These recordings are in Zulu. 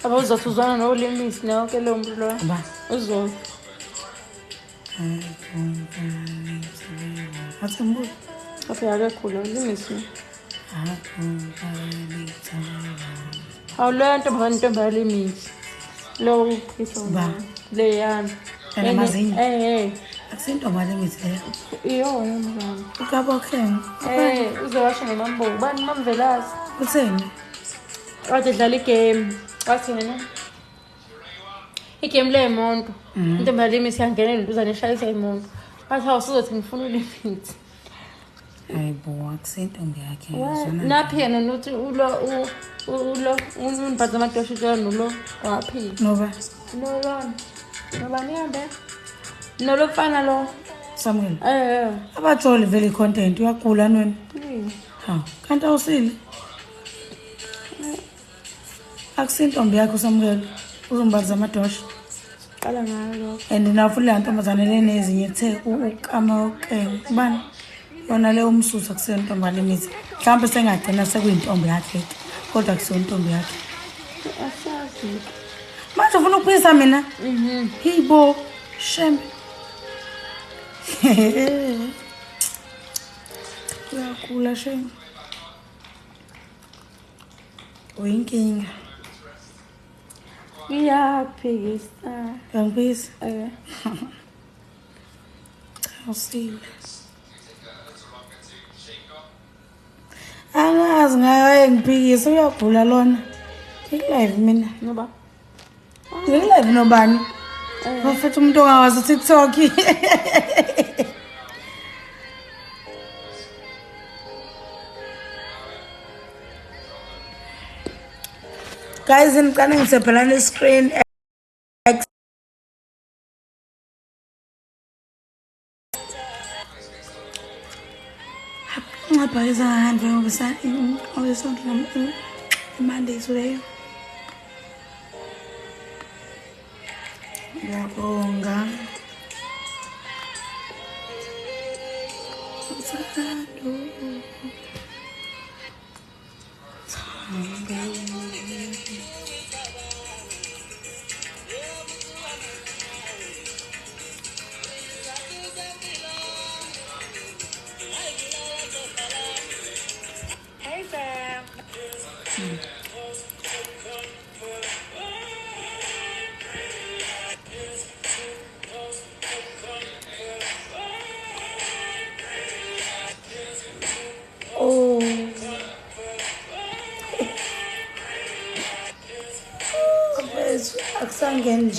Aba uzothuzana nolimisi nawo ke lo muntu lo. Ba. Uzo. Asimbuzo. Apha akakhula ulimisi. Awulento ntombi yalimisi. Lo uphisa Ba. Leyana. Amazinyo. Akusintombi yalimisi leyo. Iyona mzana. Ukabokhe. Uzowasha nomambo. Bani mamvelasi. Utheni? Kade dlala igame. Wathena. Igame lemonto. Intombi yalimisi yangena induzane eshayisa imoto. Wathi awusizothi ngifuna ulimisi. Hayibo akusintombi yakhe. Naphi yena nothi ulo unibhaza amadosha utshela nolo waphi Noba. Noba nihambe nolo mfana lo Samuel. Abajoli vele content uyagula nweni. Ha, kanti awusile. Akusintombi yakho Samuel. Uzombhaza amadosha. Qala ngalo. And nafu le ntombazane lenezinye ethe ukama bani yona le umsusa kusentombi yalimisi. Mhlawumbe sengagcina sekuyintombi yakhe kodwa kusontombi yakhe. Asazi. Manje ufuna ukuphisa mina? Hibo, shem. Uyagula shem. Uyinkinga. Iyaphikisa. Yangiphisa? Awusile. Angazi ngayo ngiphikisa uyagula lona. Live mina. Noba. Live nobani? Bafethu umuntu ongawazi TikTok. Guys, ngicane ngisebhala le screen. Ngapha izahamba ngobisa ngobisonto Monday today. Ngiyabonga. Hey fam. Oh. Akusangeni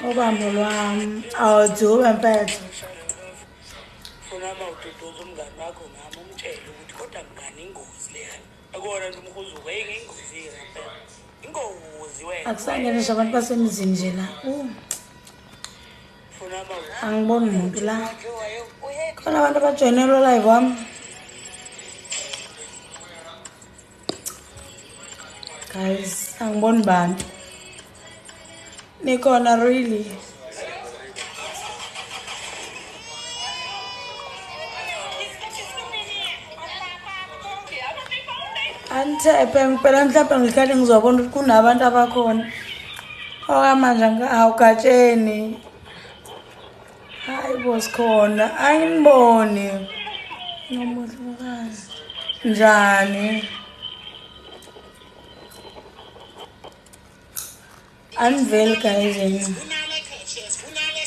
obambo lwami awuduba mpethu. Funa mawududuza umngani wakho ngami umtshele ukuthi kodwa mngani ingozi leya. Akona nje umhuzuka ingozi ngempela. Ingozi wena. Akusangeni nje abantu basemizini nje la. Funa mawududuza Angiboni umuntu la. Khona abantu abajoyinelwa live wami. Guys, angiboni bantu. Nikhona really. Antepe ngipela mhlawumbe ngihlale ngizobona ukuthi kunabantu abakhona. Okamanje awugatsheni. Hayi bosikhona, ayiniboni. Nomuhlukazi. Njani? Aniveli guys yena.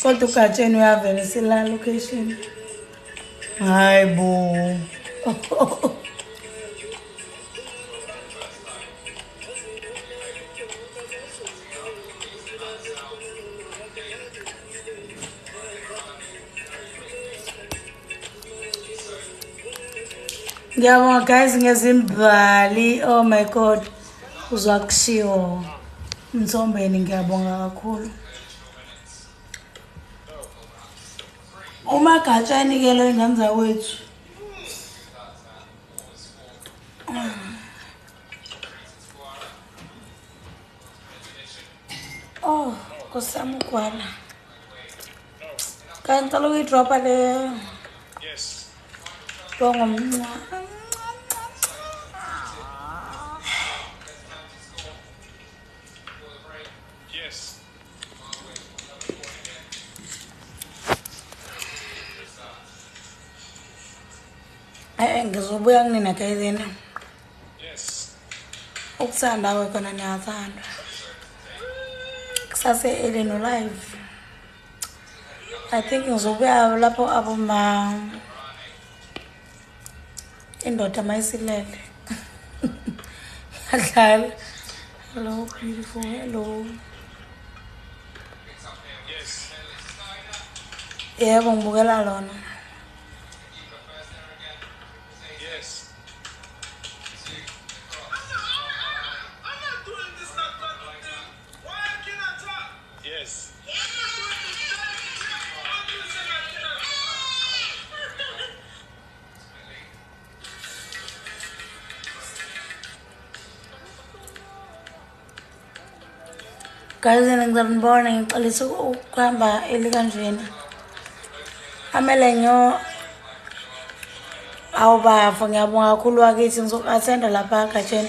Kodwa ugatsheni uyavela sila location. Hayi bo. Ngiyabonga guys ngezimbali. Oh my god. Uzwa kushiwo. Mthombeni ngiyabonga kakhulu. Umagatsha anikele ingane zawethu. Oh, kusama ugwala. Kanti lo uyidropa le Yes. Bongomncane. Yes. Ngizobuya kunina Kayizena. Yes. Ukuthanda kwekona niyathanda. Kusase Eleno live. I think ngizobuya lapho aboma indoda mayisilele. Yadlala. Hello beautiful. Hello. Yes. Yebo ngibukela lona. Yes. Yes. Kayizena ngizanibona ngicalisa ukuhamba elikanjena. Amele nyo awubafa ngiyabonga kakhulu wakithi ngizokuattenda lapha egatsheni.